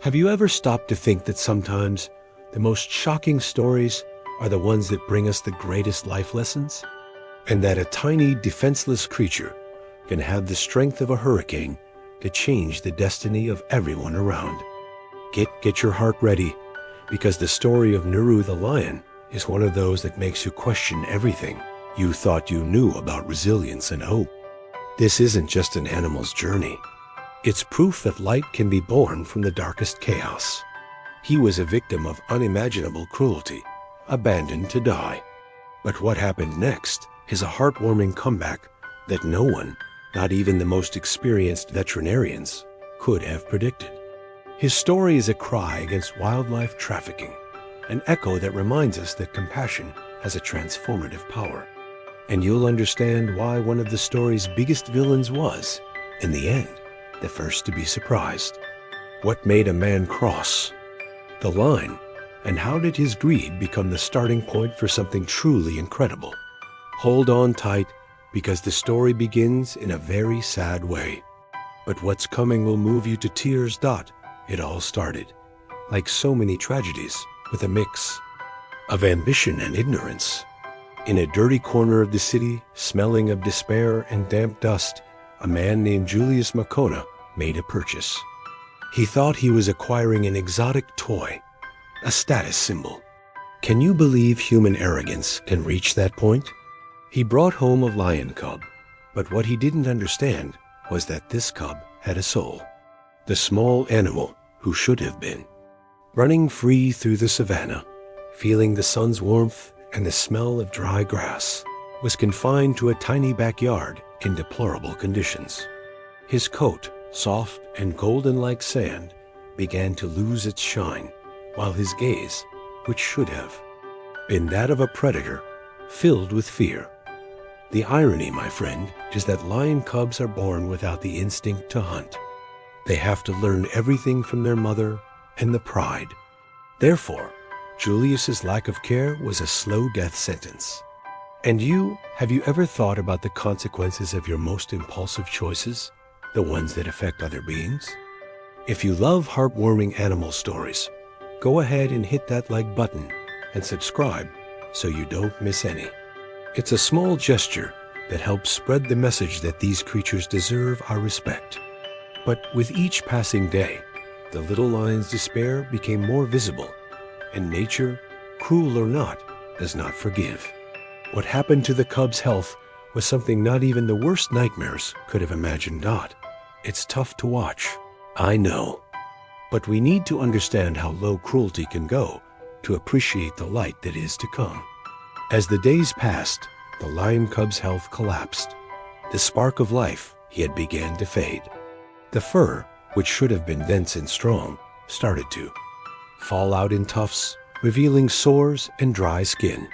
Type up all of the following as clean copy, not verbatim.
Have you ever stopped to think that sometimes the most shocking stories are the ones that bring us the greatest life lessons? And that a tiny, defenseless creature can have the strength of a hurricane to change the destiny of everyone around. Get your heart ready, because the story of Nuru the Lion is one of those that makes you question everything you thought you knew about resilience and hope. This isn't just an animal's journey. It's proof that light can be born from the darkest chaos. He was a victim of unimaginable cruelty, abandoned to die. But what happened next is a heartwarming comeback that no one, not even the most experienced veterinarians, could have predicted. His story is a cry against wildlife trafficking, an echo that reminds us that compassion has a transformative power. And you'll understand why one of the story's biggest villains was, in the end, the first to be surprised. What made a man cross the line, and how did his greed become the starting point for something truly incredible? Hold on tight, because the story begins in a very sad way. But what's coming will move you to tears. It all started, like so many tragedies, with a mix of ambition and ignorance. In a dirty corner of the city, smelling of despair and damp dust, a man named Julius Makona made a purchase. He thought he was acquiring an exotic toy, a status symbol. Can you believe human arrogance can reach that point? He brought home a lion cub, but what he didn't understand was that this cub had a soul. The small animal who should have been running free through the savannah, feeling the sun's warmth and the smell of dry grass, was confined to a tiny backyard in deplorable conditions. His coat, soft and golden like sand, began to lose its shine, while his gaze, which should have been that of a predator, filled with fear. The irony, my friend, is that lion cubs are born without the instinct to hunt. They have to learn everything from their mother and the pride. Therefore, Julius's lack of care was a slow death sentence. And you, have you ever thought about the consequences of your most impulsive choices, the ones that affect other beings? If you love heartwarming animal stories, go ahead and hit that like button and subscribe so you don't miss any. It's a small gesture that helps spread the message that these creatures deserve our respect. But with each passing day, the little lion's despair became more visible, and nature, cruel or not, does not forgive. What happened to the cub's health was something not even the worst nightmares could have imagined. It's tough to watch, I know. But we need to understand how low cruelty can go to appreciate the light that is to come. As the days passed, the lion cub's health collapsed. The spark of life he had began to fade. The fur, which should have been dense and strong, started to fall out in tufts, revealing sores and dry skin.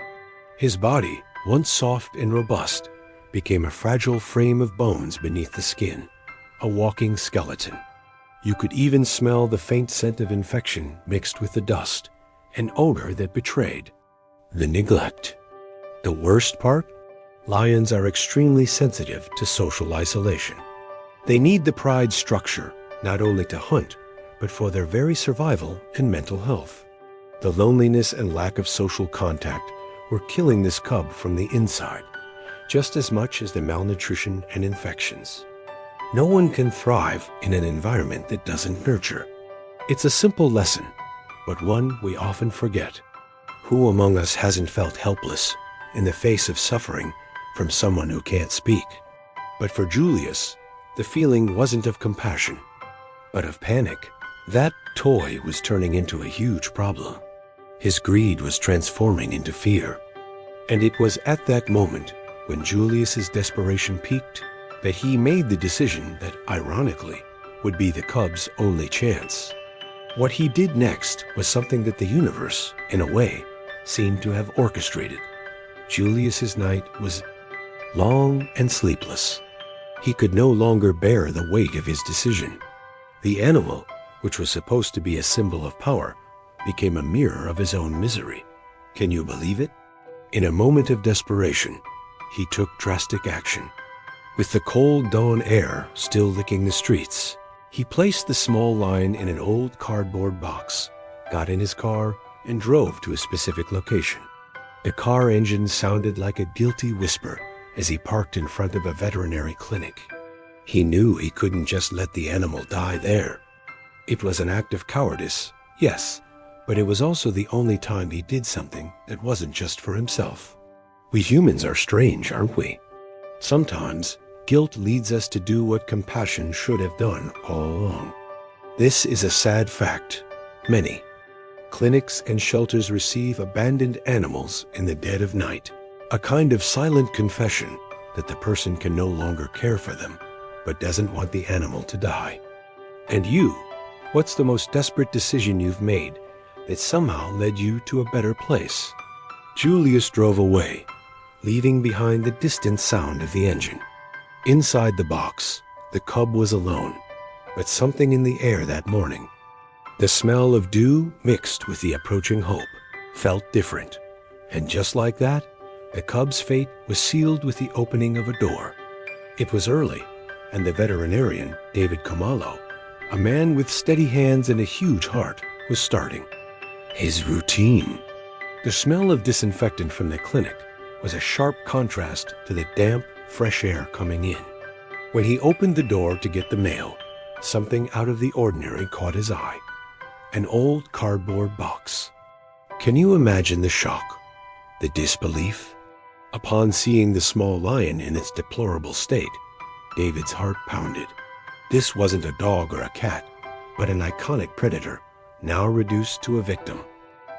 His body, once soft and robust, became a fragile frame of bones beneath the skin, a walking skeleton. You could even smell the faint scent of infection mixed with the dust, an odor that betrayed the neglect. The worst part? Lions are extremely sensitive to social isolation. They need the pride structure, not only to hunt, but for their very survival and mental health. The loneliness and lack of social contact were killing this cub from the inside, just as much as the malnutrition and infections. No one can thrive in an environment that doesn't nurture. It's a simple lesson, but one we often forget. Who among us hasn't felt helpless in the face of suffering from someone who can't speak? But for Julius, the feeling wasn't of compassion, but of panic. That toy was turning into a huge problem. His greed was transforming into fear. And it was at that moment, when Julius's desperation peaked, that he made the decision that, ironically, would be the cub's only chance. What he did next was something that the universe, in a way, seemed to have orchestrated. Julius's night was long and sleepless. He could no longer bear the weight of his decision. The animal, which was supposed to be a symbol of power, became a mirror of his own misery. Can you believe it? In a moment of desperation, he took drastic action. With the cold dawn air still licking the streets, He placed the small lion in an old cardboard box, got in his car, and drove to a specific location. The car engine sounded like a guilty whisper as he parked in front of a veterinary clinic. He knew he couldn't just let the animal die there. It was an act of cowardice, yes, but it was also the only time he did something that wasn't just for himself. We humans are strange, aren't we? Sometimes, guilt leads us to do what compassion should have done all along. This is a sad fact. Many clinics and shelters receive abandoned animals in the dead of night, a kind of silent confession that the person can no longer care for them, but doesn't want the animal to die. And you, what's the most desperate decision you've made that somehow led you to a better place? Julius drove away, leaving behind the distant sound of the engine. Inside the box, the cub was alone, but something in the air that morning, the smell of dew mixed with the approaching hope, felt different. And just like that, the cub's fate was sealed with the opening of a door. It was early, and the veterinarian, David Kamalo, a man with steady hands and a huge heart, was starting his routine. The smell of disinfectant from the clinic was a sharp contrast to the damp, fresh air coming in. When he opened the door to get the mail, something out of the ordinary caught his eye. An old cardboard box. Can you imagine the shock, the disbelief? Upon seeing the small lion in its deplorable state, David's heart pounded. This wasn't a dog or a cat, but an iconic predator, now reduced to a victim.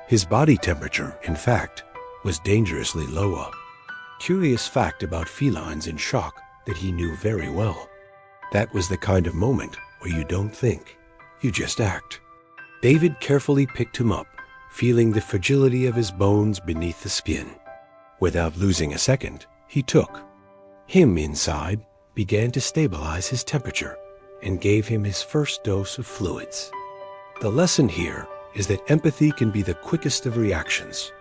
His body temperature, in fact, was dangerously low up. Curious fact about felines in shock that he knew very well. That was the kind of moment where you don't think, you just act. David carefully picked him up, feeling the fragility of his bones beneath the skin. Without losing a second, he took him inside, began to stabilize his temperature, and gave him his first dose of fluids. The lesson here is that empathy can be the quickest of reactions.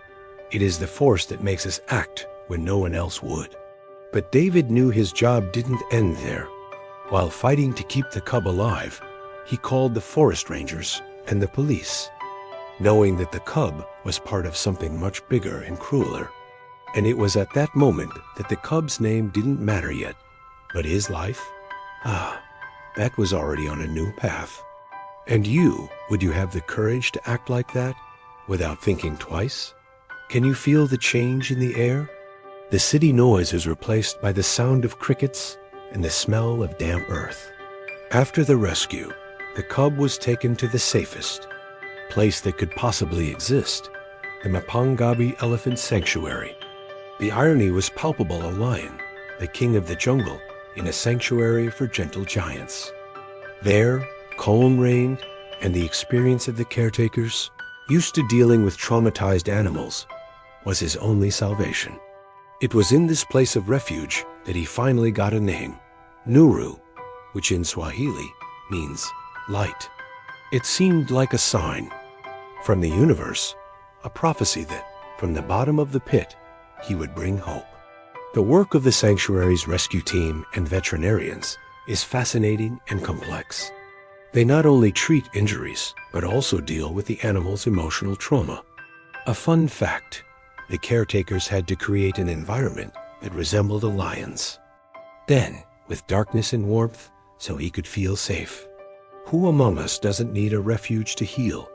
It is the force that makes us act when no one else would. But David knew his job didn't end there. While fighting to keep the cub alive, he called the forest rangers and the police, knowing that the cub was part of something much bigger and crueler. And it was at that moment that the cub's name didn't matter yet, but his life? That was already on a new path. And you, would you have the courage to act like that without thinking twice? Can you feel the change in the air? The city noise is replaced by the sound of crickets and the smell of damp earth. After the rescue, the cub was taken to the safest place that could possibly exist, the Mapangabi Elephant Sanctuary. The irony was palpable. A lion, the king of the jungle, in a sanctuary for gentle giants. There, calm reigned, and the experience of the caretakers, used to dealing with traumatized animals, was his only salvation. It was in this place of refuge that he finally got a name, Nuru, which in Swahili means light. It seemed like a sign from the universe, a prophecy that, from the bottom of the pit, he would bring hope. The work of the sanctuary's rescue team and veterinarians is fascinating and complex. They not only treat injuries, but also deal with the animal's emotional trauma. A fun fact, the caretakers had to create an environment that resembled a lion's. Then, with darkness and warmth, so he could feel safe. Who among us doesn't need a refuge to heal?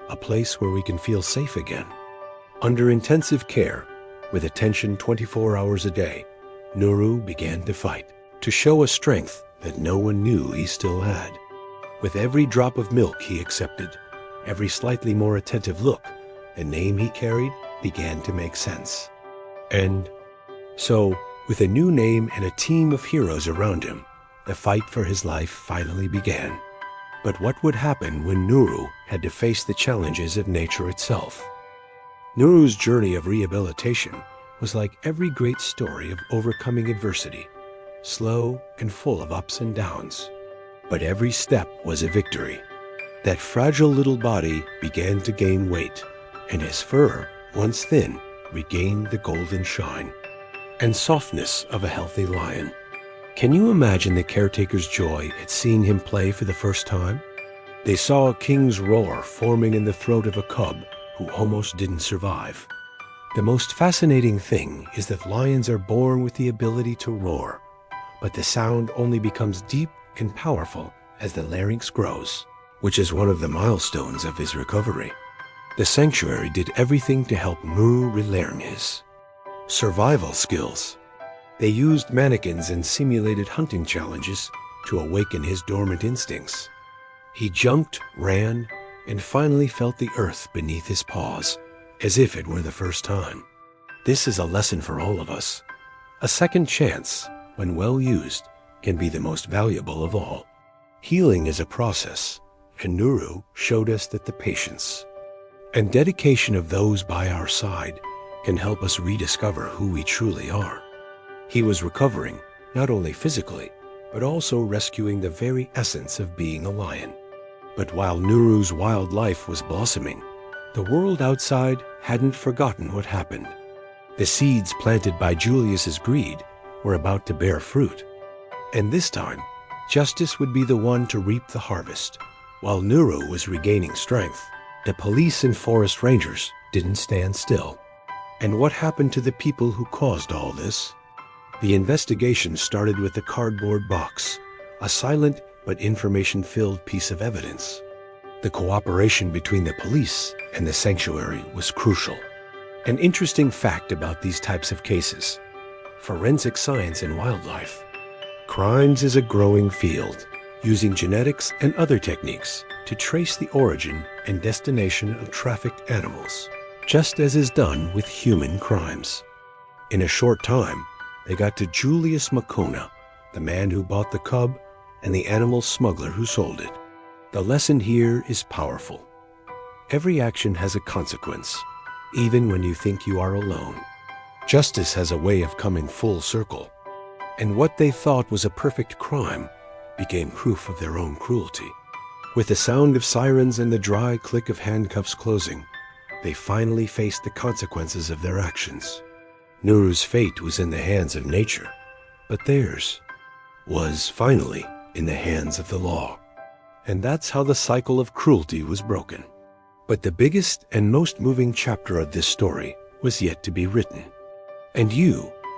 A place where we can feel safe again? Under intensive care, with attention 24 hours a day, Nuru began to fight, to show a strength that no one knew he still had. With every drop of milk he accepted, every slightly more attentive look, the name he carried began to make sense. And so, with a new name and a team of heroes around him, the fight for his life finally began. But what would happen when Nuru had to face the challenges of nature itself? Nuru's journey of rehabilitation was like every great story of overcoming adversity, slow and full of ups and downs. But every step was a victory. That fragile little body began to gain weight, and his fur, once thin, regained the golden shine and softness of a healthy lion. Can you imagine the caretaker's joy at seeing him play for the first time? They saw a king's roar forming in the throat of a cub who almost didn't survive. The most fascinating thing is that lions are born with the ability to roar, but the sound only becomes deep and powerful as the larynx grows, which is one of the milestones of his recovery. The sanctuary did everything to help Nuru relearn his survival skills. They used mannequins and simulated hunting challenges to awaken his dormant instincts. He jumped, ran, and finally felt the earth beneath his paws, as if it were the first time. This is a lesson for all of us. A second chance, when well used, can be the most valuable of all. Healing is a process, and Nuru showed us that the patience and dedication of those by our side can help us rediscover who we truly are. He was recovering, not only physically, but also rescuing the very essence of being a lion. But while Nuru's wild life was blossoming, the world outside hadn't forgotten what happened. The seeds planted by Julius's greed were about to bear fruit. And this time, justice would be the one to reap the harvest. While Nuru was regaining strength, the police and forest rangers didn't stand still. And what happened to the people who caused all this? The investigation started with the cardboard box, a silent but information-filled piece of evidence. The cooperation between the police and the sanctuary was crucial. An interesting fact about these types of cases: forensic science in wildlife. Crimes is a growing field, using genetics and other techniques to trace the origin and destination of trafficked animals, just as is done with human crimes. In a short time, they got to Julius Makona, the man who bought the cub, and the animal smuggler who sold it. The lesson here is powerful. Every action has a consequence, even when you think you are alone. Justice has a way of coming full circle, and what they thought was a perfect crime became proof of their own cruelty. With the sound of sirens and the dry click of handcuffs closing, they finally faced the consequences of their actions. Nuru's fate was in the hands of nature, but theirs was finally in the hands of the law. And that's how the cycle of cruelty was broken. But the biggest and most moving chapter of this story was yet to be written. And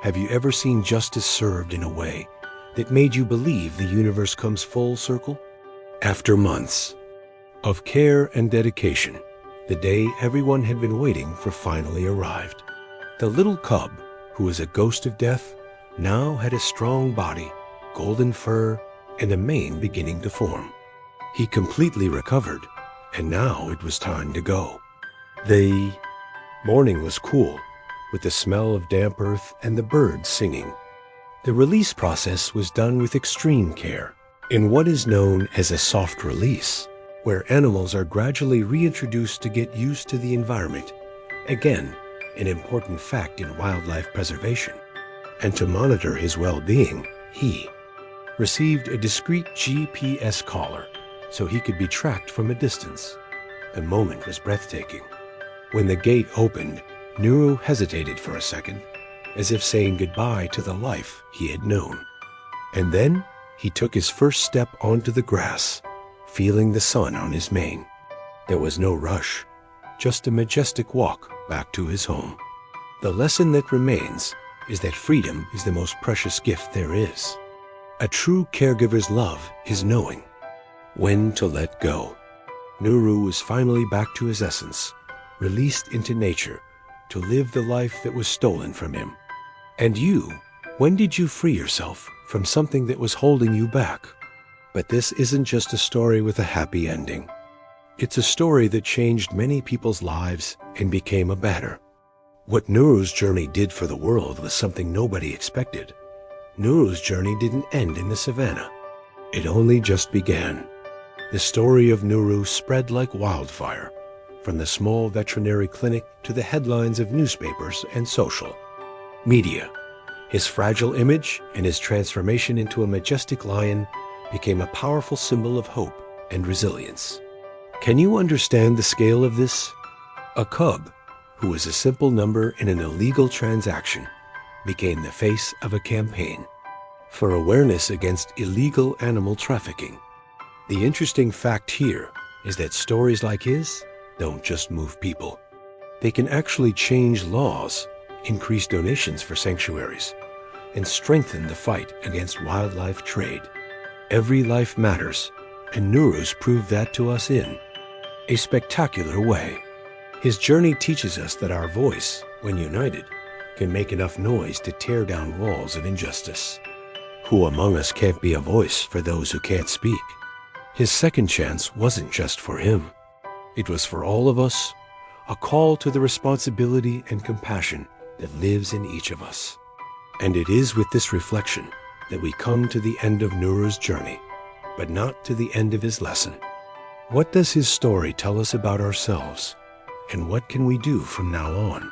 have you ever seen justice served in a way that made you believe the universe comes full circle? After months of care and dedication, the day everyone had been waiting for finally arrived. The little cub, who was a ghost of death, now had a strong body, golden fur, and a mane beginning to form. He completely recovered, and now it was time to go. The morning was cool, with the smell of damp earth and the birds singing. The release process was done with extreme care, in what is known as a soft release, where animals are gradually reintroduced to get used to the environment. Again, an important fact in wildlife preservation. And to monitor his well-being, he received a discreet GPS collar so he could be tracked from a distance. The moment was breathtaking. When the gate opened, Nuru hesitated for a second, as if saying goodbye to the life he had known. And then he took his first step onto the grass, feeling the sun on his mane. There was no rush, just a majestic walk back to his home. The lesson that remains is that freedom is the most precious gift there is. A true caregiver's love is knowing when to let go. Nuru was finally back to his essence, released into nature to live the life that was stolen from him. And when did you free yourself from something that was holding you back? But this isn't just a story with a happy ending. It's a story that changed many people's lives and became a banner. What Nuru's journey did for the world was something nobody expected. Nuru's journey didn't end in the savannah. It only just began. The story of Nuru spread like wildfire, from the small veterinary clinic to the headlines of newspapers and social media. His fragile image and his transformation into a majestic lion became a powerful symbol of hope and resilience. Can you understand the scale of this? A cub, who was a simple number in an illegal transaction, became the face of a campaign. for awareness against illegal animal trafficking. The interesting fact here is that stories like his don't just move people. They can actually change laws, increase donations for sanctuaries, and strengthen the fight against wildlife trade. Every life matters, and Nuru's proved that to us in a spectacular way. His journey teaches us that our voice, when united, can make enough noise to tear down walls of injustice. Who among us can't be a voice for those who can't speak? His second chance wasn't just for him. It was for all of us, a call to the responsibility and compassion that lives in each of us. And it is with this reflection that we come to the end of Nuru's journey, but not to the end of his lesson. What does his story tell us about ourselves, and what can we do from now on?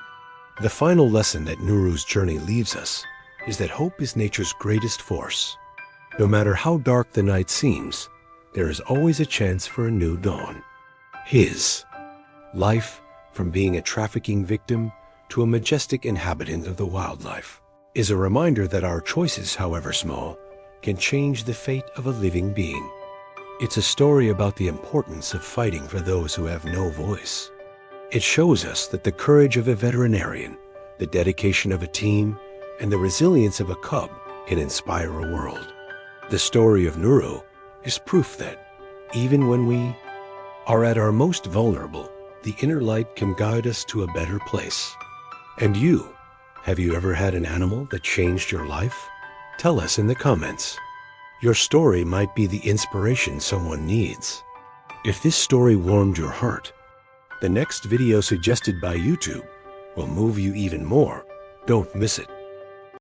The final lesson that Nuru's journey leaves us is that hope is nature's greatest force. No matter how dark the night seems, there is always a chance for a new dawn. His life, from being a trafficking victim to a majestic inhabitant of the wildlife, is a reminder that our choices, however small, can change the fate of a living being. It's a story about the importance of fighting for those who have no voice. It shows us that the courage of a veterinarian, the dedication of a team, and the resilience of a cub can inspire a world. The story of Nuru is proof that, even when we are at our most vulnerable, the inner light can guide us to a better place. And you, have you ever had an animal that changed your life? Tell us in the comments. Your story might be the inspiration someone needs. If this story warmed your heart, the next video suggested by YouTube will move you even more. Don't miss it.